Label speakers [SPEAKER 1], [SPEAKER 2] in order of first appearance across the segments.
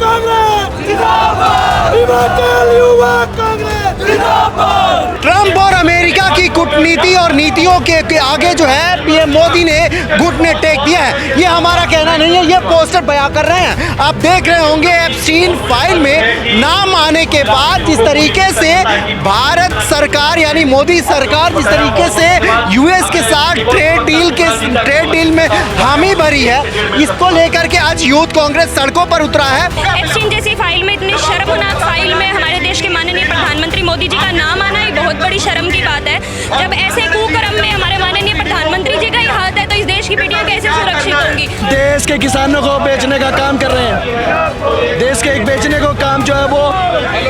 [SPEAKER 1] कांग्रेस जिंदाबाद, हिमाचल युवा कांग्रेस जिंदाबाद।
[SPEAKER 2] ट्रंप और अमेरिका की कूटनीति और नीतियों के आगे जो है पीएम मोदी ने घुटने टेक दिया है। ये हमारा कहना नहीं है, ये पोस्टर बयां कर रहे हैं। आप देख रहे होंगे एप्स्टीन फाइल में नाम आने के बाद जिस तरीके से भारत सरकार यानी मोदी सरकार जिस तरीके से यूएस के साथ ट्रेड डील में हामी भरी है, इसको लेकर के आज यूथ कांग्रेस सड़कों पर उतरा है।
[SPEAKER 3] एप्स्टीन जैसी फाइल में, इतनी शर्मनाक फाइल में हमारे देश के माननीय प्रधानमंत्री मोदी जी का नाम आना ही बहुत बड़ी शर्म की बात है। जब ऐसे कुकर्म में हमारे माननीय प्रधानमंत्री जी का ही हाथ है तो इस देश की बेटियां कैसे सुरक्षित होंगी।
[SPEAKER 4] देश के किसानों को बेचने का काम कर रहे हैं। देश के एक बेचने को काम जो है वो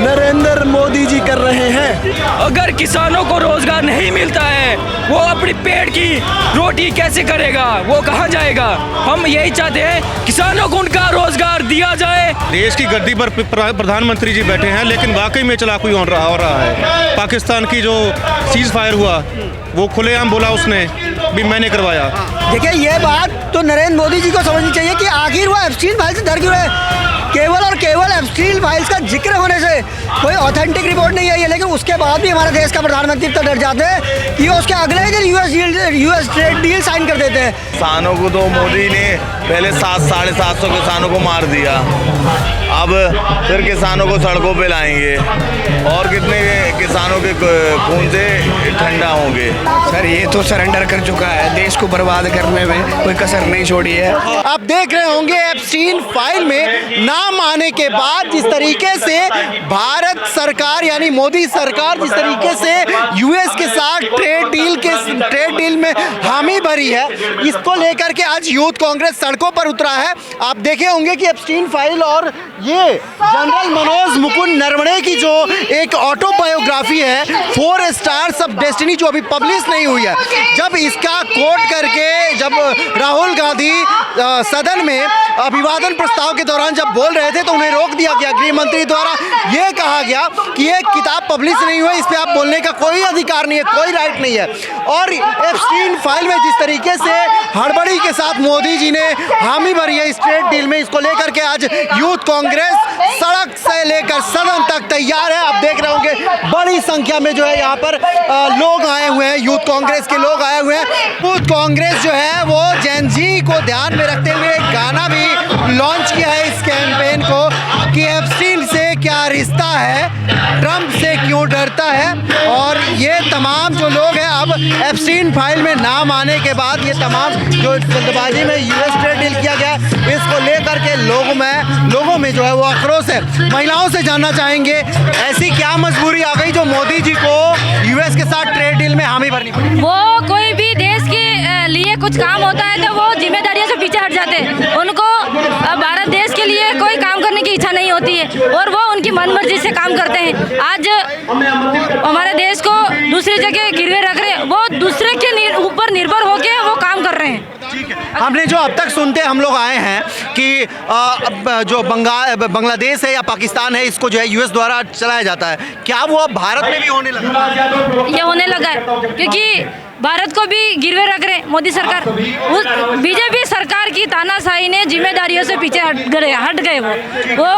[SPEAKER 4] नरेंद्र मोदी जी कर रहे हैं।
[SPEAKER 5] अगर किसानों को रोजगार नहीं मिलता है, वो अपनी पेट की रोटी कैसे करेगा, वो कहाँ जाएगा। हम यही चाहते हैं किसानों को उनका रोजगार दिया जाए।
[SPEAKER 6] देश की गद्दी पर प्रधानमंत्री जी बैठे हैं, लेकिन वाकई में चलाकी हो रहा है। पाकिस्तान की जो सीज फायर हुआ वो खुलेआम बोला उसने भी मैंने करवाया।
[SPEAKER 2] देखिए ये बात तो नरेंद्र मोदी जी को समझनी चाहिए कि आखिर वो एप्स्टीन फाइल से डर क्यों रहे। केवल और केवल एप्स्टीन फाइल्स का जिक्र होने से कोई ऑथेंटिक रिपोर्ट नहीं आई है, लेकिन उसके बाद भी हमारे देश का प्रधानमंत्री तो डर जाते हैं कि उसके अगले ही दिन यूएस ट्रेड डील साइन कर देते हैं।
[SPEAKER 7] किसानों को तो मोदी ने पहले 700-750 किसानों को मार दिया, अब फिर किसानों को सड़कों पे लाएंगे और कितने किसानों के खून से ठंडा होंगे।
[SPEAKER 4] सर ये तो सरेंडर कर चुका है, देश को बर्बाद करने में कोई कसर नहीं छोड़ी है।
[SPEAKER 2] आप देख रहे होंगे एप्स्टीन फाइल में नाम आने के बाद जिस तरीके से भारत सरकार यानी मोदी सरकार जिस तरीके से यूएस के साथ ट्रेड डील में हामी भरी है, इसको लेकर के आज यूथ कांग्रेस सड़कों पर उतरा है। आप देखे होंगे कि एप्स्टीन फाइल और ये जनरल मनोज मुकुंद नरवणे की जो एक ऑटोबायोग्राफी है 4 स्टार्स ऑफ डेस्टिनी जो अभी पब्लिश नहीं हुई है, जब इसका कोट करके जब राहुल गांधी सदन में अभिवादन प्रस्ताव के दौरान जब बोल रहे थे तो उन्हें रोक दिया गया। गृह मंत्री द्वारा ये कहा गया कि ये किताब पब्लिश नहीं हुई, इस पे आप बोलने का कोई अधिकार नहीं है, कोई राइट नहीं है। और एप्स्टीन फाइल में जिस तरीके से हड़बड़ी के साथ मोदी जी ने हामी भरी है इस ट्रेड डील में, इसको लेकर के आज यूथ कांग्रेस सड़क से लेकर सदन तक तैयार है। आप देख रहे होंगे बड़ी संख्या में जो है यहाँ पर लोग आए हुए हैं, यूथ कांग्रेस के लोग आए हुए हैं। यूथ कांग्रेस जो है वो जेन जी को ध्यान में रखते हुए एक गाना भी लॉन्च किया है इस कैंपेन को कि एप्स्टीन से क्या रिश्ता है, ट्रंप से क्यों डरता है। और ये तमाम जो लोग हैं अब एप्स्टीन फाइल में नाम आने के बाद ये तमाम जो जल्दबाजी में यूएस ट्रेड डील किया गया इसको लेकर के लोगों में जो है वो आक्रोश है। महिलाओं से जानना चाहेंगे ऐसी क्या मजबूरी आ गई जो मोदी जी को यूएस के साथ ट्रेड डील में हामी भरनी पड़ी।
[SPEAKER 3] वो कोई भी देश के लिए कुछ काम होता है तो वो जिम्मेदारियों से पीछे हट जाते हैं। उनको भारत देश के लिए कोई काम करने की इच्छा नहीं होती है और वो उनकी मनमर्जी से काम करते हैं। आज हमारे देश को दूसरी जगह गिरवे रख रहे हैं, वो दूसरे के ऊपर निर्भर होकर वो काम कर रहे हैं।
[SPEAKER 2] ठीक है, हमने जो अब तक सुनते हम लोग आए हैं कि जो बांग्लादेश है या पाकिस्तान है इसको जो है यूएस द्वारा चलाया जाता है, क्या वो अब भारत में भी होने लगा?
[SPEAKER 3] ये होने लगा है क्योंकि भारत को भी गिरवे रख रहे मोदी सरकार। उस बीजेपी सरकार की तानाशाही ने जिम्मेदारियों से पीछे हट गए। वो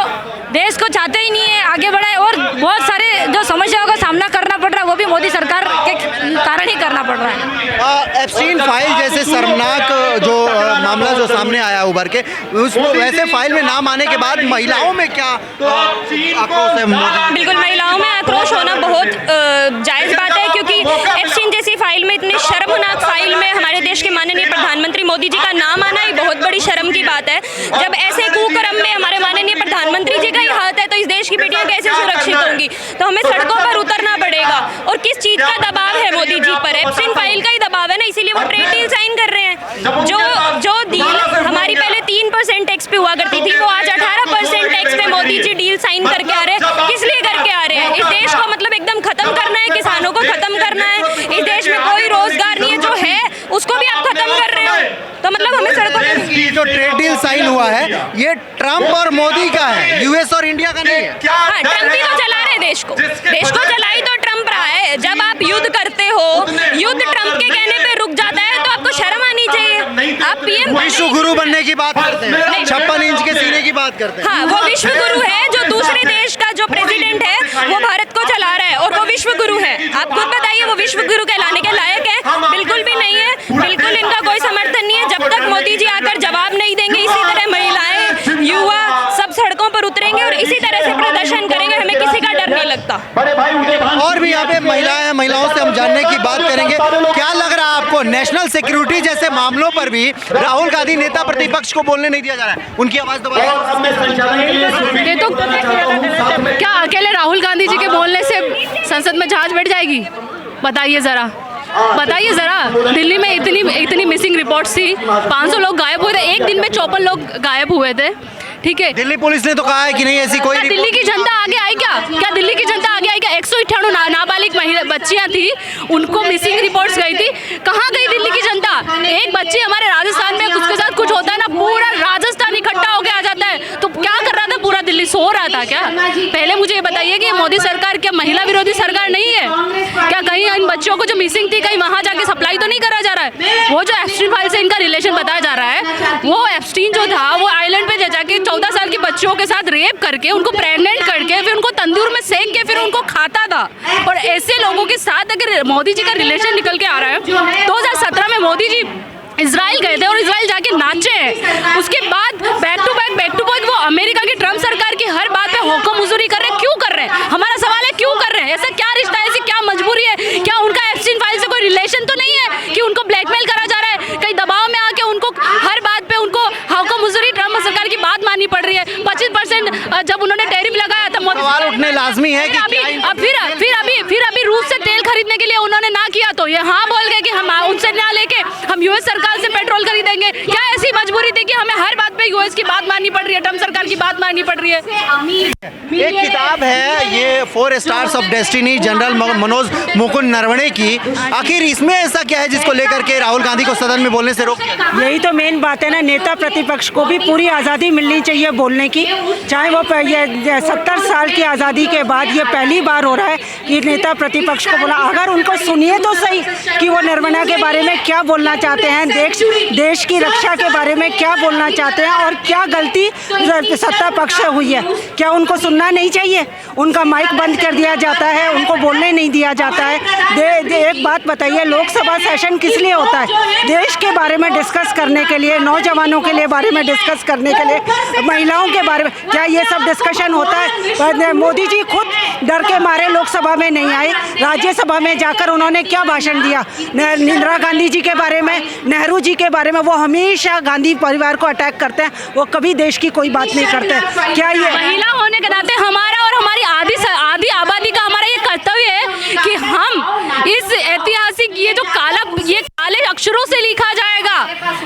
[SPEAKER 3] देश को चाहते ही नहीं है आगे बढ़ाए और बहुत सारे जो समस्याओं का सामना करना पड़ रहा है वो भी मोदी सरकार के कारण ही करना पड़ रहा है।
[SPEAKER 2] एप्स्टीन फाइल जैसे शर्मनाक जो मामला जो सामने आया उभर के, उसको वैसे फाइल में नाम आने के बाद महिलाओं में क्या आक्रोश है?
[SPEAKER 3] बिल्कुल, महिलाओं में आक्रोश होना बहुत जायज़ बात है क्योंकि एप्स्टीन जैसी फाइल में, इतनी शर्मनाक फाइल में हमारे देश के माननीय प्रधानमंत्री मोदी जी का नाम आना ही बहुत बड़ी शर्म की बात है। जब ऐसे कुकर्म में हमारे माननीय प्रधानमंत्री जी का ही हाथ है तो इस देश की बेटियां कैसे सुरक्षित होंगी। तो हमें सड़कों पर उतरना पड़ेगा। और किस चीज़ का दबाव है मोदी जी पर? एप्स्टीन फाइल का ही दबाव है ना, इसीलिए वो ट्रेड डील साइन कर रहे हैं। जो डील हमारी पहले 3% टैक्स पे हुआ करती थी वो आज 18% टैक्स पे मोदी जी डील साइन करके आ रहे हैं। किस लिए करके आ रहे हैं? इस देश को मतलब एकदम खत्म करना है, किसानों को खत्म करना है। इस देश में कोई रोजगार नहीं है, जो है उसको भी आप खत्म कर रहे हो। तो मतलब हमें सड़कों पर
[SPEAKER 2] जो ट्रेड डील साइन हुआ है ये ट्रंप और मोदी का है, यूएस और इंडिया का नहीं है।
[SPEAKER 3] हाँ, ट्रंप ही तो चला रहे देश को चला ही तो ट्रंप रहा है। जब आप युद्ध करते हो, युद्ध ट्रंप के कहने पे रुक जाता है तो आपको शर्म आनी चाहिए। आप पीएम
[SPEAKER 2] विश्व गुरु बनने की बात करते हैं, 56 इंच के सीने की बात करते हैं।
[SPEAKER 3] हाँ, वो विश्व गुरु है। जो दूसरे देश का जो प्रेसिडेंट है वो भारत को चला रहा है और वो विश्व गुरु है। आप खुद बताइए, वो विश्व गुरु कहलाने के लायक है? बिल्कुल भी नहीं है। बिल्कुल इनका कोई समर्थन नहीं है। जब तक मोदी जी आकर जवाब नहीं देंगे, इसी तरह महिलाएं, युवा सब सड़कों पर उतरेंगे और इसी तरह से प्रदर्शन करेंगे। हमें किसी का डर नहीं लगता।
[SPEAKER 2] और भी यहाँ पे महिलाएं हैं, महिलाओं से हम जानने की बात करेंगे। क्या लग रहा है आपको, नेशनल सिक्योरिटी जैसे मामलों पर भी राहुल गांधी नेता प्रतिपक्ष को बोलने नहीं दिया जा रहा है, उनकी आवाज दबा?
[SPEAKER 8] ये तो क्या अकेले राहुल गांधी जी के बोलने से संसद में जहाज बैठ जाएगी? बताइए जरा, बताइए जरा। दिल्ली में इतनी मिसिंग रिपोर्ट्स थी, 500 लोग गायब हुए थे, एक दिन में 54 लोग गायब हुए थे। ठीक है,
[SPEAKER 2] दिल्ली पुलिस ने तो कहा है कि नहीं ऐसी कोई।
[SPEAKER 8] दिल्ली की जनता आगे आई क्या दिल्ली की जनता आगे आई क्या? 198 नाबालिग बच्चियां थी, उनको मिसिंग रिपोर्ट्स गई थी। कहाँ गई दिल्ली की जनता? एक बच्ची हमारे राजस्थान में, उसके साथ कुछ होता है ना, पूरा राजस्थान इकट्ठा होके आ जाता है। तो क्या कर रहा था पूरा दिल्ली? सो रहा था क्या? पहले मुझे ये बताइए कि मोदी सरकार क्या महिला विरोधी सरकार नहीं है क्या? कहीं इन बच्चों को जो मिसिंग थी, कहीं वहाँ जाके सप्लाई तो नहीं करा जा रहा है? वो जो एप्स्टीन फाइल से इनका रिलेशन बताया जा रहा है, वो एप्स्टीन जो था वो आइलैंड पे जाके 14 साल की बच्चों के साथ रेप करके, उनको प्रेग्नेंट करके, फिर उनको तंदूर में सेक के फिर उनको खाता था। और ऐसे लोगों के साथ अगर मोदी जी का रिलेशन निकल के आ रहा है, 2017 में मोदी जी इजराइल गए थे और इजराइल जाके नाचे हैं। उसके बाद बैक टू बैक वो अमेरिका की ट्रम्प सरकार की हर बात पे हुक्म हुजूरी कर रहे हैं। क्यों कर रहे हैं? हमारा सवाल है, क्यों कर रहे हैं? ऐसा क्या रिश्ता है, ऐसी क्या मजबूरी है? क्या उनका एप्स्टीन फाइल से कोई रिलेशन तो नहीं है कि उनको ब्लैकमेल करा जा रहा है? कहीं दबाव में आके उनको हर बात पे उनको हुक्म हुजूरी ट्रम्प सरकार की बात माननी पड़ रही है? 25% जब उन्होंने टैरिफ लगाया था,
[SPEAKER 2] सवाल उठने लाजमी है कि
[SPEAKER 8] फिर अभी रूस से तेल खरीदने के लिए उन्होंने ना किया तो ये हाँ बोल गए कि हम उनसे ना लेके हम यूएस सरकार से पेट्रोल खरीदेंगे। क्या ऐसी मजबूरी थी कि हमें हर बात पे यूएस की बात माननी पड़ रही है, ट्रम्प सरकार की बात माननी पड़ रही है?
[SPEAKER 2] एक किताब है ये 4 stars of destiny, general Manoj Mukund Naravane की। आखिर इसमें ऐसा क्या है जिसको लेकर के राहुल गांधी को सदन में बोलने से रोक दिया?
[SPEAKER 9] यही तो मेन बात है ना, नेता प्रतिपक्ष को भी पूरी आज़ादी मिलनी चाहिए बोलने की। चाहे वो 70 साल की आज़ादी के बाद ये पहली बार हो रहा है कि नेता प्रतिपक्ष को बोला। अगर उनको सुनिए तो सही कि वो नरवणे के बारे में क्या बोलना चाहते हैं, देश की रक्षा के बारे में क्या बोलना चाहते हैं और क्या गलती सत्ता पक्ष से हुई है। क्या उनको सुनना नहीं चाहिए? उनका माइक बंद कर दिया जाता है, उनको बोलने नहीं दिया जाता है। एक बात बताइए, लोकसभा सेशन किस लिए होता है? देश के बारे में डिस्कस करने के लिए, नौजवानों के लिए बारे में डिस्कस करने के लिए, महिलाओं के बारे में। क्या ये सब डिस्कशन होता है? मोदी जी खुद डर के मारे लोकसभा में नहीं आए। राज्यसभा में जाकर उन्होंने क्या भाषण दिया? इंदिरा गांधी जी के बारे में, नेहरू जी के बारे में। वो हमेशा गांधी परिवार को अटैक करते हैं, वो कभी देश की कोई बात नहीं करते। क्या ये
[SPEAKER 8] महिला होने के नाते हमारा और हमारी आधी आबादी का हमारा ये कर्तव्य है कि हम इस ऐतिहासिक ये काले अक्षरों से लिखा जाएगा,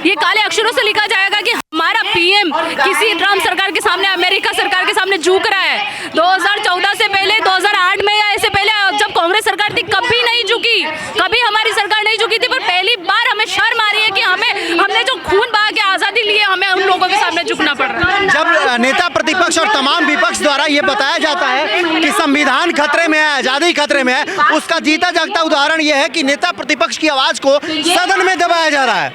[SPEAKER 8] ये काले अक्षरों से लिखा जाएगा कि हमारा पीएम किसी ट्रम्प सरकार के सामने, अमेरिका सरकार के सामने झुक रहा है। 2014 से पहले, 2008 में या इससे पहले जब कांग्रेस सरकार थी, कभी नहीं झुकी, कभी हमारी सरकार नहीं झुकी थी। पर पहली बार हमें शर्म आ रही है कि हमने जो खून बहा के आज़ादी ली है, हमें उन लोगों के सामने झुकना पड़ रहा है।
[SPEAKER 2] जब नेता प्रतिपक्ष और तमाम विपक्ष द्वारा ये बताया जाता है कि संविधान खतरे में है, आजादी खतरे में है, उसका जीता जागता उदाहरण ये है कि नेता प्रतिपक्ष की आवाज को सदन में दबाया जा रहा है।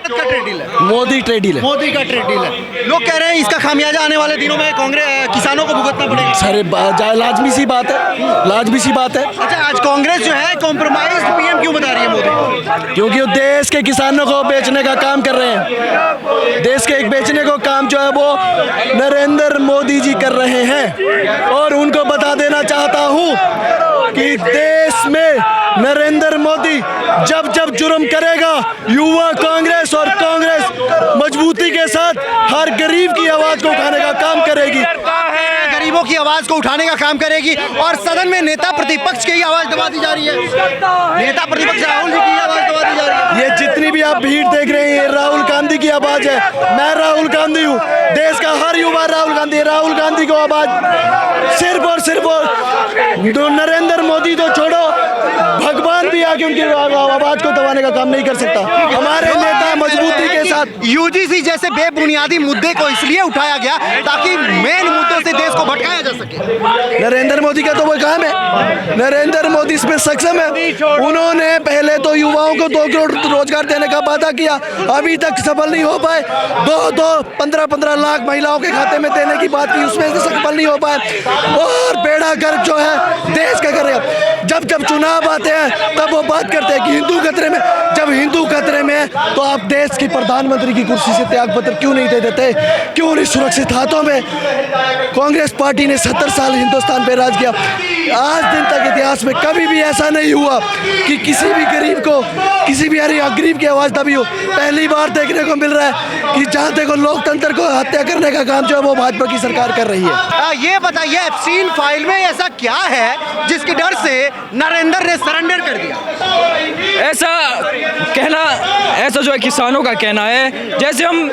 [SPEAKER 4] मोदी ट्रेड डील है।
[SPEAKER 2] मोदी का ट्रेड डील है। लोग कह रहे हैं इसका खामियाजा आने वाले दिनों में कांग्रेस किसानों को भुगतना पड़ेगा।
[SPEAKER 4] सर लाजमी सी बात है, लाजमी सी बात है।
[SPEAKER 2] अच्छा, आज कांग्रेस जो है कॉम्प्रोमाइज पीएम क्यों बता रही है मोदी?
[SPEAKER 4] क्योंकि वो देश के किसानों को बेचने का काम कर रहे हैं। देश के एक बेचने को काम जो है वो नरेंद्र मोदी जी कर रहे हैं। और उनको बता देना चाहता हूँ कि देश में नरेंद्र मोदी जब जब जुर्म करेगा, युवा कांग्रेस और कांग्रेस मजबूती के साथ हर गरीब की आवाज को उठाने का काम करेगी,
[SPEAKER 2] गरीबों की आवाज को उठाने का काम करेगी। और सदन में नेता प्रतिपक्ष की आवाज दबा दी जा रही है, नेता प्रतिपक्ष राहुल जी की आवाज दबा दी जा रही है।
[SPEAKER 4] ये जितनी भी आप भीड़ देख रहे हैं, ये राहुल गांधी की आवाज है। मैं राहुल गांधी हूँ, देश का हर युवा राहुल गांधी को आवाज सिर्फ और सिर्फ नरेंद्र मोदी तो छोड़ो, भगवान भी आके उनकी आवाज को दबाने का काम नहीं कर सकता। हमारे नेता मजबूती के साथ
[SPEAKER 2] यूजीसी जैसे बेबुनियादी मुद्दे को इसलिए उठाया गया ताकि मेन मुद्दों से देश को भटकाया जा सके।
[SPEAKER 4] नरेंद्र मोदी का तो वो काम है, नरेंद्र मोदी इसमें सक्षम है। उन्होंने पहले तो युवाओं को 2 करोड़ रोजगार देने का वादा किया, अभी तक सफल नहीं हो पाए। 15 लाख महिलाओं के खाते में देने की बात की, उसमें से सफल नहीं हो पाए। और बेड़ा गर्क जो है देश का करेगा। जब चुनाव आते हैं तब वो बात करते हैं कि हिंदू खतरे में। जब हिंदू खतरे में है तो आप देश की प्रधानमंत्री की कुर्सी से त्यागपत्र क्यों नहीं दे देते? क्यों नहीं सुरक्षित हाथों में? कांग्रेस पार्टी ने 70 साल हिंदुस्तान पे राज किया। आज दिन तक इतिहास में कभी भी ऐसा नहीं हुआ कि किसी भी गरीब को, किसी भी गरीब की आवाज दबी हो। पहली बार देखने को मिल रहा है कि जहाँ देखो लोकतंत्र को हत्या करने का काम जो है वो भाजपा की सरकार कर रही है।
[SPEAKER 2] ये बताइए, एप्स्टीन फाइल में ऐसा क्या है जिसके डर से नरेंद्र ने सरेंडर कर दिया?
[SPEAKER 5] ऐसा कहना, ऐसा जो है किसानों का कहना है, जैसे हम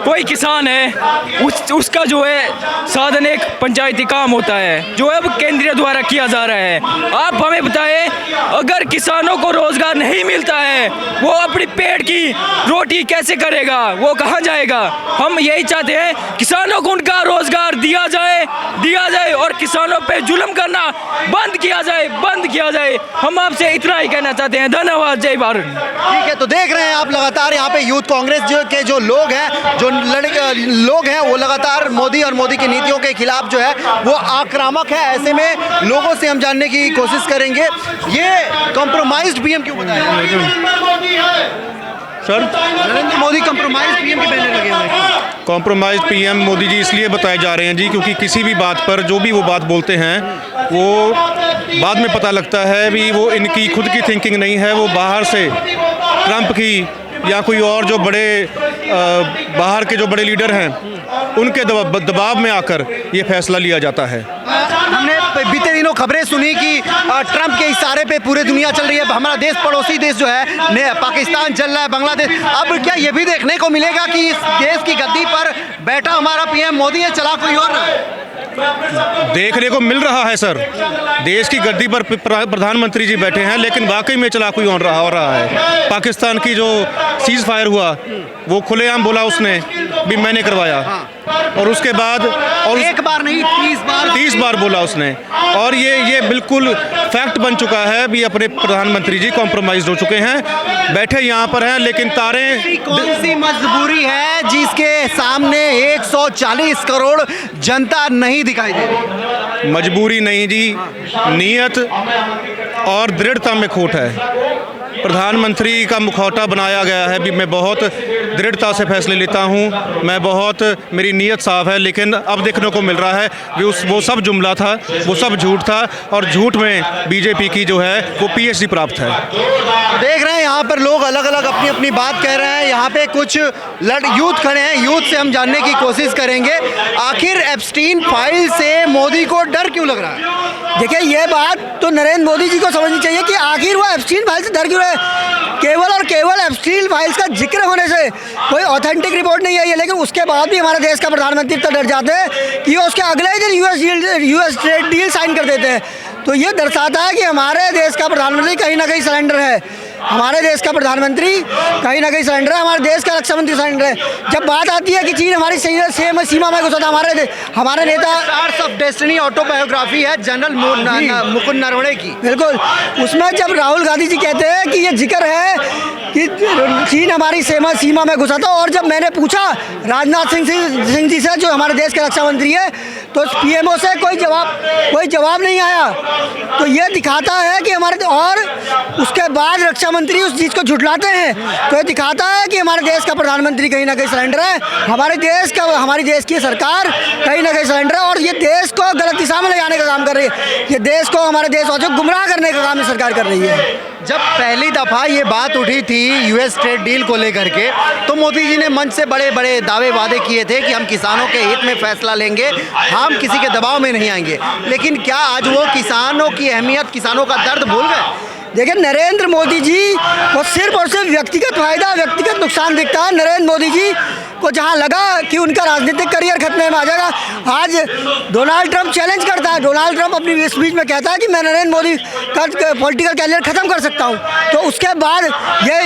[SPEAKER 5] कोई किसान है उसका जो है साधन एक पंचायती काम होता है जो अब केंद्रीय द्वारा किया जा रहा है। आप हमें बताएं, अगर किसानों को रोजगार नहीं मिलता है वो अपनी पेट की रोटी कैसे करेगा, वो कहाँ जाएगा? हम यही चाहते हैं किसानों को उनका रोजगार दिया जाए और किसानों पे जुल्म करना बंद किया जाए। हम आपसे इतना ही कहना चाहते हैं। धन्यवाद। जय भारत।
[SPEAKER 2] ठीक है, तो देख रहे हैं आप लगातार यहाँ पे यूथ कांग्रेस के जो लोग हैं, जो लोग हैं, वो लगातार मोदी और मोदी की नीतियों के खिलाफ जो है वो आक्रामक है। ऐसे में लोगों से हम जानने की कोशिश करेंगे ये कॉम्प्रोमाइज्ड पीएम क्यों बताया
[SPEAKER 6] sir?
[SPEAKER 2] Narendra Modi compromised PM के बैनर लगे हुए हैं।
[SPEAKER 6] कॉम्प्रोमाइज पीएम मोदी जी इसलिए बताए जा रहे हैं जी क्योंकि किसी भी बात पर जो भी वो बात बोलते हैं वो बाद में पता लगता है भी वो इनकी खुद की थिंकिंग नहीं है, वो बाहर से ट्रंप की या कोई और जो बड़े बाहर के जो बड़े लीडर हैं उनके दबाव में आकर ये फैसला लिया जाता है।
[SPEAKER 2] हमने बीते दिनों खबरें सुनी कि ट्रंप के इशारे पे पूरी दुनिया चल रही है। हमारा देश, पड़ोसी देश जो है पाकिस्तान चल रहा है, बांग्लादेश। अब क्या ये भी देखने को मिलेगा कि इस देश की गद्दी पर बैठा हमारा पीएम मोदी है, चला कोई और रहा है?
[SPEAKER 6] देखने को मिल रहा है सर, देश की गद्दी पर प्रधानमंत्री जी बैठे हैं, लेकिन वाकई में चला कोई और हो रहा है। पाकिस्तान की जो सीज फायर हुआ वो खुलेआम बोला उसने भी मैंने करवाया, और उसके बाद और
[SPEAKER 2] एक बार नहीं
[SPEAKER 6] 30 बार बोला उसने। और ये बिल्कुल फैक्ट बन चुका है भी अपने प्रधानमंत्री जी कॉम्प्रोमाइज हो चुके हैं, बैठे यहाँ पर हैं, लेकिन तारें
[SPEAKER 2] कौन सी मजबूरी है जिसके सामने 140 करोड़ जनता नहीं दिखाई दे रही?
[SPEAKER 6] मजबूरी नहीं जी, नीयत और दृढ़ता में खोट है। प्रधानमंत्री का मुखौटा बनाया गया है भी मैं बहुत दृढ़ता से फैसले लेता हूं, मैं बहुत, मेरी नीयत साफ है, लेकिन अब देखने को मिल रहा है कि वो सब जुमला था, वो सब झूठ था, और झूठ में बीजेपी की जो है वो पीएचडी प्राप्त है।
[SPEAKER 2] देख रहे हैं यहाँ पर लोग अलग अलग अपनी अपनी बात कह रहे हैं। यहाँ पे कुछ यूथ खड़े हैं, यूथ से हम जानने की कोशिश करेंगे आखिर एप्स्टीन फाइल से मोदी को डर क्यों लग रहा है।
[SPEAKER 10] देखिए, ये बात तो नरेंद्र मोदी जी को समझनी चाहिए कि आखिर वो एप्स्टीन फाइल से डर क्यों रहे। केवल और केवल एप्स्टीन फाइल्स का जिक्र होने से कोई ऑथेंटिक रिपोर्ट नहीं आई है, लेकिन उसके बाद भी हमारे देश का प्रधानमंत्री तो डर जाते हैं कि उसके अगले ही दिन यूएस ट्रेड डील साइन कर देते हैं। तो ये दर्शाता है कि हमारे देश का प्रधानमंत्री कहीं ना कहीं सरेंडर है, हमारे देश का प्रधानमंत्री कहीं ना कहीं सरेंडर है, हमारे देश का रक्षा मंत्री सरेंडर है। जब बात आती है कि चीन हमारी सीमा में घुसा था, हमारे नेता
[SPEAKER 2] स्टार्स ऑफ डेस्टिनी ऑटोबायोग्राफी है जनरल मुकुंद नरवणे की,
[SPEAKER 10] बिल्कुल, उसमें जब राहुल गांधी जी कहते हैं कि ये जिक्र है कि चीन हमारी सीमा में घुसा था, और जब मैंने पूछा राजनाथ सिंह जी से जो हमारे देश के रक्षा मंत्री है, तो पीएमओ से कोई जवाब नहीं आया। तो ये दिखाता है कि हमारे, और उसके बाद रक्षा मंत्री उस चीज़ को झुठलाते हैं, तो ये दिखाता है कि हमारे देश का प्रधानमंत्री कहीं ना कहीं सरेंडर है, हमारी देश की सरकार कहीं ना कहीं सरेंडर है, और ये देश को गलत दिशा में ले जाने का काम कर रही है। ये देश को, हमारे देशवासियों को गुमराह करने का काम सरकार कर रही है।
[SPEAKER 2] जब पहली दफ़ा ये बात उठी थी यूएस ट्रेड डील को लेकर के, तो मोदी जी ने मंच से बड़े बड़े दावे वादे किए थे कि हम किसानों के हित में फैसला लेंगे, हम किसी के दबाव में नहीं आएंगे। लेकिन क्या आज वो किसानों की अहमियत, किसानों का दर्द भूल गए?
[SPEAKER 10] देखिए, नरेंद्र मोदी जी को सिर्फ और सिर्फ व्यक्तिगत फायदा, व्यक्तिगत नुकसान दिखता है। नरेंद्र मोदी जी को जहाँ लगा कि उनका राजनीतिक करियर खतरे में आ जाएगा, आज डोनाल्ड ट्रंप चैलेंज करता है। डोनाल्ड ट्रंप अपनी स्पीच में कहता है कि मैं नरेंद्र मोदी का पॉलिटिकल कैरियर ख़त्म कर सकता हूँ। तो उसके बाद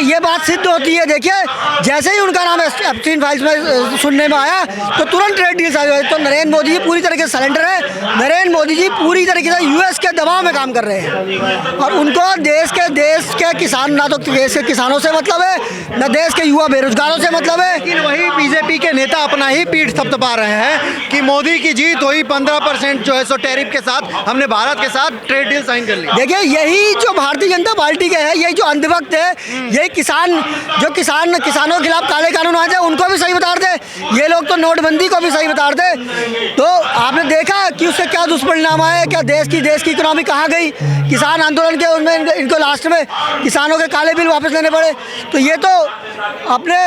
[SPEAKER 10] ये बात सिद्ध होती है। देखिए, जैसे ही उनका नाम एप्स्टीन फाइल्स में सुनने में आया तो तुरंत ट्रेड डील आ गई। तो नरेंद्र मोदी जी पूरी तरीके से सरेंडर है। नरेंद्र मोदी जी पूरी तरीके से यूएस के दबाव में काम कर रहे हैं और उनको देश के किसान, ना तो देश के किसानों से मतलब है, न देश के युवा बेरोजगारों से मतलब है।
[SPEAKER 2] लेकिन वही बीजेपी के नेता अपना ही पीठ थपथपा रहे हैं कि मोदी की जीत हुई, 15% जो है सो टैरिफ के साथ हमने भारत के साथ ट्रेड डील साइन कर ली।
[SPEAKER 10] देखिए, यही जो भारतीय जनता पार्टी के है, यही जो अंधभक्त है, यही किसानों के खिलाफ काले कानून आ जाए उनको भी सही बता दे, ये लोग तो नोटबंदी को भी सही बता दे। तो आपने देखा कि उससे क्या दुष्परिणाम आए, क्या देश की इकोनॉमी कहाँ गई। किसान आंदोलन के उनमें इनको लास्ट में किसानों के काले बिल वापस लेने पड़े। तो ये तो अपने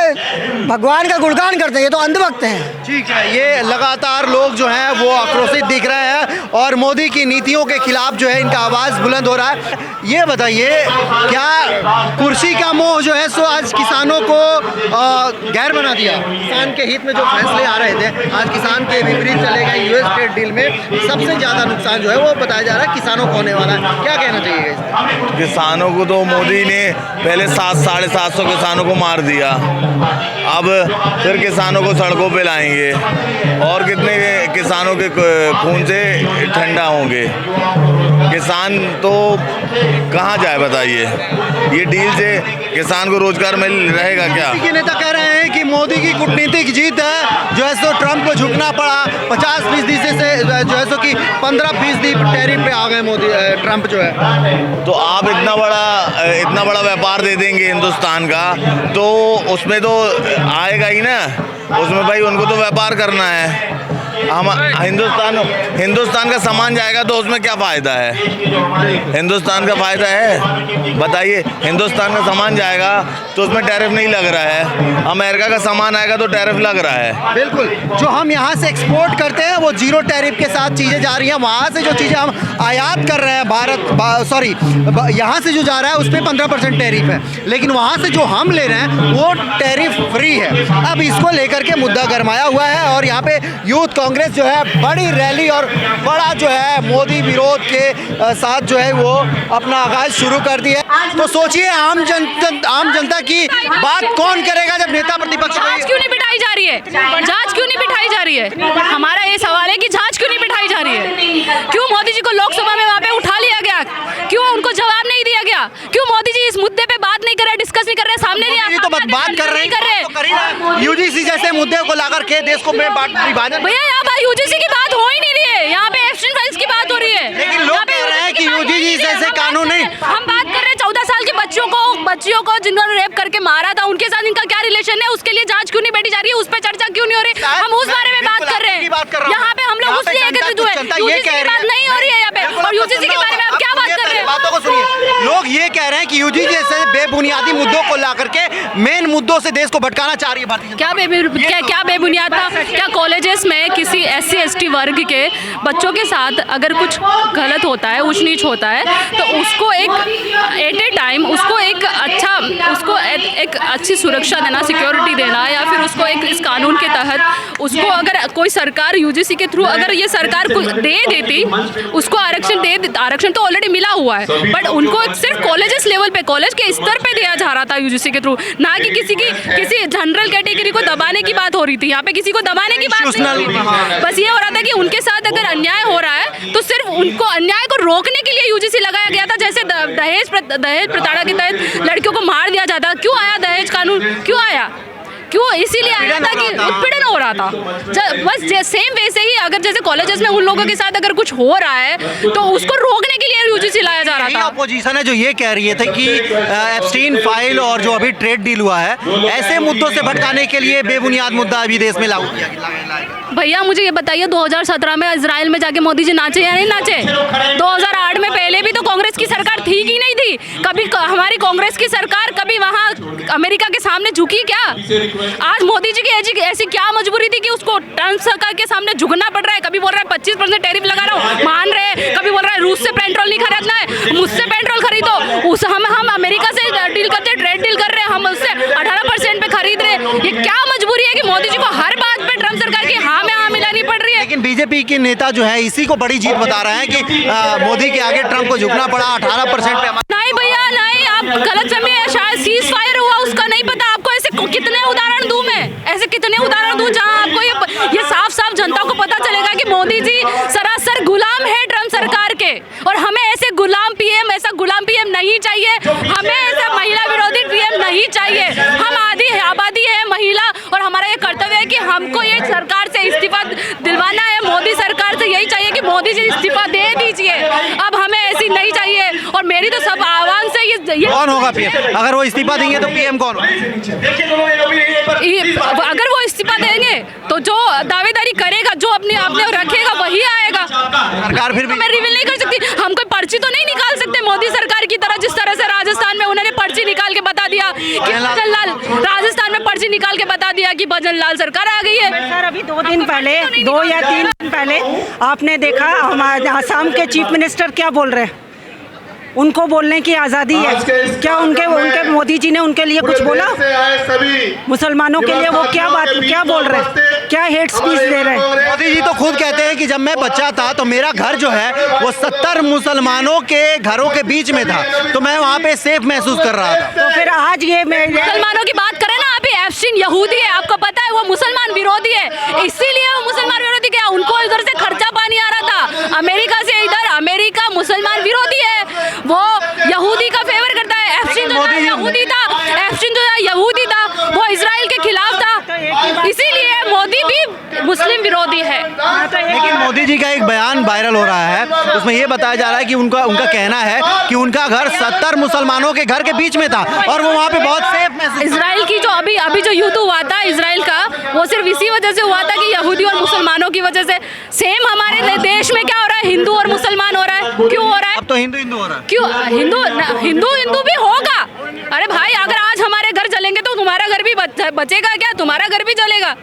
[SPEAKER 10] भगवान का गुणगान करते हैं, ये तो अंधभक्त हैं।
[SPEAKER 2] ठीक है, ये लगातार लोग जो हैं वो आक्रोशित दिख रहे हैं और मोदी की नीतियों के खिलाफ जो है इनका आवाज़ बुलंद हो रहा है। ये बताइए, क्या कुर्सी का मोह जो है सो आज किसानों को गैर बना दिया? किसान के हित में जो फैसले आ रहे थे आज किसान के विपरीत चले गए। यूएस ट्रेड डील में सबसे ज़्यादा नुकसान जो है वो बताया जा रहा है किसानों को होने वाला है। क्या कहना चाहिए इसमें?
[SPEAKER 7] किसानों को तो मोदी ने पहले 700-750 किसानों को मार दिया, अब फिर किसानों को सड़कों पे लाएंगे और कितने किसानों के खून से ठंडा होंगे। किसान तो कहाँ जाए बताइए? ये डील से किसान को रोजगार मिल रहेगा क्या?
[SPEAKER 2] के नेता कह रहे हैं कि मोदी की कूटनीतिक जीत है, जो है सो ट्रंप को झुकना पड़ा। 50% से जो है सो कि 15% टैरिफ पे आ गए मोदी ट्रंप जो है।
[SPEAKER 7] तो आप इतना बड़ा व्यापार दे देंगे हिंदुस्तान का, तो उसमें तो आएगा ही ना। उसमें भाई उनको तो व्यापार करना है। हम हिंदुस्तान का सामान जाएगा तो उसमें क्या फ़ायदा है? हिंदुस्तान का फ़ायदा है बताइए? हिंदुस्तान का सामान जाएगा तो उसमें टैरिफ नहीं लग रहा है, अमेरिका का सामान आएगा तो टैरिफ लग रहा है।
[SPEAKER 2] बिल्कुल, जो हम यहाँ से एक्सपोर्ट करते हैं वो जीरो टैरिफ के साथ चीज़ें जा रही हैं। वहाँ से जो चीज़ें हम आयात कर रहे हैं यहाँ से जो जा रहा है उस पर 15% टैरिफ है, लेकिन वहाँ से जो हम ले रहे हैं वो टैरिफ फ्री है। अब इसको लेकर के मुद्दा गरमाया हुआ है और यहाँ पे यूथ कांग्रेस जो है बड़ी रैली और बड़ा जो है मोदी विरोध के साथ जो है वो अपना आगाज शुरू कर दिया। तो सोचिए, आम जनता की बात कौन करेगा जब नेता प्रतिपक्ष?
[SPEAKER 8] जांच क्यों नहीं बिठाई जा रही है? जांच क्यों नहीं बिठाई जा रही है? हमारा ये सवाल है कि जांच क्यों नहीं बिठाई जा रही है? क्यों मोदी जी को लोकसभा में वहाँ पे उठा लिया गया? क्यों उनको जवाब नहीं दिया गया? क्यों मोदी जी इस मुद्दे पे बात नहीं कर रहे, डिस्कस नहीं कर रहे, सामने नहीं
[SPEAKER 2] तो बात कर रहे हैं। यूजीसी जैसे मुद्दे को लाकर के देश को विभाजन।
[SPEAKER 8] भैया, यहाँ पर यूजीसी की बात हो ही नहीं रही है, यहाँ पे एप्स्टीन फाइल्स की बात हो रही है।
[SPEAKER 2] लेकिन लोग कह रहे हैं कि यूजीसी जैसे कानून नहीं।
[SPEAKER 8] हम बात कर रहे हैं 14 साल के बच्चियों को जिन्होंने रेप करके मारा था, उनके साथ इनका क्या रिलेशन है? उसके लिए जांच क्यों नहीं बैठी जा रही है? उस पर चर्चा क्यों नहीं हो रही? हम उस बारे में बात कर रहे हैं। यहाँ पे हम लोग उसलिए एकत्रित हुए, यूजीसी की बात नहीं हो रही है यहाँ पे, और यूजीसी के बारे में आप क्या बात कर रहे हैं?
[SPEAKER 2] बातों को सुनिए, लोग ये कह रहे हैं कि यूजीसी जैसे बेबुनियादी मुद्दों को ला करके मेन मुद्दों से देश को भटकाना चाह रही है भारतीय जनता।
[SPEAKER 8] क्या बेबुनियाद था? क्या कॉलेजेस में किसी SC ST वर्ग के बच्चों के साथ अगर कुछ गलत होता है, ऊंच नीच होता है, तो उसको एक एट ए टाइम उसको एक अच्छी सुरक्षा देना, सिक्योरिटी देना, या फिर उसको एक इस कानून के तहत उसको अगर कोई सरकार यूजीसी के थ्रू अगर ये सरकार को दे देती, उसको आरक्षण तो ऑलरेडी मिला हुआ है, बट उनको सिर्फ कॉलेजेस लेवल पे, कॉलेज के स्तर पे दिया जा रहा था यूजीसी के थ्रू, ना कि किसी जनरल कैटेगरी को दबाने की बात हो रही थी। यहाँ पे किसी को दबाने की बात नहीं हो रही थी। बस ये हो रहा था कि उनके साथ अगर अन्याय हो रहा है तो सिर्फ उनको अन्याय को रोकने के लिए यूजीसी लगाया गया था। जैसे दहेज प्रताड़ना के तहत लड़कियों को मार दिया जाता। क्यों आया दहेज कानून? क्यों आया? क्यों? इसीलिए आया था कि उत्पीड़न हो रहा था। बस सेम वैसे ही अगर जैसे कॉलेजेस में उन लोगों के साथ अगर कुछ हो रहा है तो उसको रोकने के लिए यूजीसी लाया जा रहा था।
[SPEAKER 2] अपोजिशन है जो ये कह रही है कि एप्स्टीन फाइल और जो अभी ट्रेड डील हुआ है, ऐसे मुद्दों से भटकाने के लिए बेबुनियाद मुद्दा अभी देश में लागू किया गया।
[SPEAKER 8] भैया, मुझे ये बताइए, 2017 में इजराइल में जाके मोदी जी नाचे या नहीं नाचे? 2008 में पहले भी तो कांग्रेस की सरकार थी कि नहीं थी? कभी हमारी कांग्रेस की सरकार कभी वहाँ अमेरिका के सामने झुकी क्या? आज मोदी जी की ऐसी क्या मजबूरी थी कि उसको ट्रंप सरकार के सामने झुकना पड़ रहा है? कभी बोल रहा है 25% टैरिफ लगा रहा हूँ, मान रहे हैं, कभी बोल रहा है रूस से पेट्रोल नहीं खरीदना है, मुझसे पेट्रोल खरीदो। हम अमेरिका से डील करते, ट्रेड डील कर रहे हैं, हम उससे 18% पे खरीद रहे हैं। ये क्या मजबूरी है कि मोदी जी को हर बात पे ट्रम्प सरकार की हाँ में हाँ मिलानी पड़ रही है।
[SPEAKER 2] लेकिन बीजेपी के नेता जो है इसी को बड़ी जीत बता रहे हैं कि मोदी के आगे ट्रंप को झुकना पड़ा 18% पे।
[SPEAKER 8] नहीं भैया नहीं, आप गलत फहमी है, शायद सीज फायर हुआ उसका नहीं पता आपको। ऐसे कितने उदाहरण दूं मैं, ऐसे कितने उदाहरण दूं जहां आपको ये साफ साफ जनता को पता चलेगा कि मोदी जी सरासर गुलाम है ट्रम्प सरकार के। और हमें ऐसे गुलाम पीएम, ऐसा गुलाम पीएम नहीं चाहिए, हमें ऐसा महिला विरोधी पीएम नहीं चाहिए। हम आबादी है महिला, और हमारा ये कर्तव्य है कि हमको ये सरकार से इस्तीफा दिलवाना है। मोदी सरकार से यही चाहिए कि मोदी जी इस्तीफा दे दीजिए, अब हमें ऐसी नहीं चाहिए। और मेरी तो सब आह्वान से ये
[SPEAKER 2] कौन होगा पीएम? अगर वो इस्तीफा देंगे तो पीएम कौन होगा?
[SPEAKER 8] अगर वो इस्तीफा देंगे तो जो दावेदारी करेगा, जो अपने आपने रखेगा वही आएगा।
[SPEAKER 2] सरकार फिर भी
[SPEAKER 8] मैं रिवील नहीं कर सकती, हम कोई पर्ची तो नहीं निकाल सकते मोदी सरकार की तरह, जिस तरह से राजस्थान में उन्होंने पर्ची निकाल के बता दिया कि भजन लाल, राजस्थान में पर्ची निकाल के बता दिया कि भजन लाल सरकार आ गई है।
[SPEAKER 9] सर अभी 2 दिन पहले, 2 या 3 दिन पहले आपने देखा हमारे आसाम के चीफ मिनिस्टर क्या बोल रहे हैं, उनको बोलने की आज़ादी है। क्या उनके मोदी जी ने उनके लिए कुछ बोला? मुसलमानों के लिए वो क्या बोल रहे हैं, क्या हेट स्पीच दे रहे हैं?
[SPEAKER 2] मोदी जी तो खुद कहते हैं कि जब मैं बच्चा था तो मेरा घर जो है वो 70 मुसलमानों के घरों के बीच में था, तो मैं वहाँ पे सेफ महसूस कर रहा था।
[SPEAKER 9] तो फिर आज ये
[SPEAKER 8] मुसलमानों की बात करें ना, अभी एप्स्टीन यहूदी है, आपको पता है, वो मुसलमान विरोधी है, इसीलिए वो मुसलमान विरोधी क्या, उनको इधर से खर्चा पानी आ रहा था अमेरिका से इधर। अमेरिका मुसलमान विरोधी है, वो यहूदी का फेवर करता है। एप्स्टीन जो यहूदी था, एप्स्टीन जो यहूदी था वो इजराइल के खिलाफ था, इसीलिए मोदी भी मुस्लिम विरोधी है।
[SPEAKER 2] लेकिन मोदी जी का एक बयान वायरल हो रहा है, उसमें ये बताया जा रहा है कि उनका कहना है कि उनका घर 70 मुसलमानों के घर के बीच में था और वो वहाँ पे बहुत सेफ महसूस।
[SPEAKER 8] इजराइल की जो अभी जो युद्ध हुआ था इजराइल का, वो सिर्फ इसी वजह से हुआ था कि यहूदी और मुसलमानों की वजह से। सेम हमारे देश में क्या हो रहा है, हिंदू और मुसलमान हो रहा है, क्यों हो रहा है?
[SPEAKER 2] अब तो हिंदू हो रहा है।
[SPEAKER 8] क्यों हिंदू भी होगा? अरे भाई, अगर आज हमारे घर जलेंगे तो तुम्हारा घर भी बचेगा क्या? तुम्हारा घर भी जलेगा,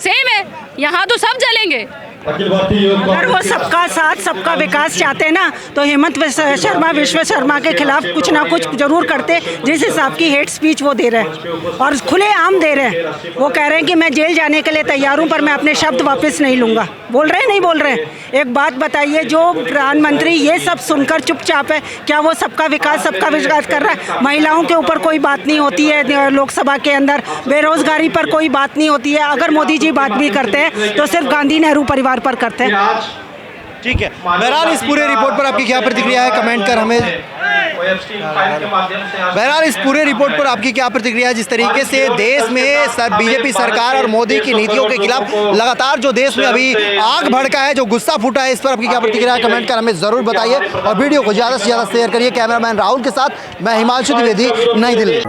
[SPEAKER 8] सेम है, यहाँ तो सब जलेंगे।
[SPEAKER 9] अगर वो सबका साथ सबका विकास चाहते ना तो हेमंत विश्व शर्मा के खिलाफ कुछ ना कुछ जरूर करते, जिस हिसाब की हेट स्पीच वो दे रहे हैं और खुले आम दे रहे हैं। वो कह रहे हैं कि मैं जेल जाने के लिए तैयार हूं पर मैं अपने शब्द वापस नहीं लूँगा। बोल रहे हैं नहीं बोल रहे हैं? एक बात बताइए, जो प्रधानमंत्री ये सब सुनकर चुपचाप है, क्या वो सबका विकास कर रहा है? महिलाओं के ऊपर कोई बात नहीं होती है लोकसभा के अंदर, बेरोजगारी पर कोई बात नहीं होती है। अगर मोदी जी बात भी करते हैं तो सिर्फ गांधी नेहरू परिवार पर करते हैं।
[SPEAKER 2] ठीक है, बहरहाल इस पूरे रिपोर्ट पर आपकी क्या प्रतिक्रिया है, कमेंट कर हमें। बहरहाल इस पूरे रिपोर्ट पर आपकी क्या प्रतिक्रिया है? जिस तरीके से देश में बीजेपी सरकार और मोदी की नीतियों के खिलाफ लगातार जो देश में अभी आग भड़का है, जो गुस्सा फूटा है, इस पर आपकी क्या प्रतिक्रिया है, कमेंट कर हमें ज़रूर बताइए और वीडियो को ज़्यादा से ज़्यादा शेयर करिए। कैमरामैन राहुल के साथ मैं हिमांशु द्विवेदी, नई दिल्ली।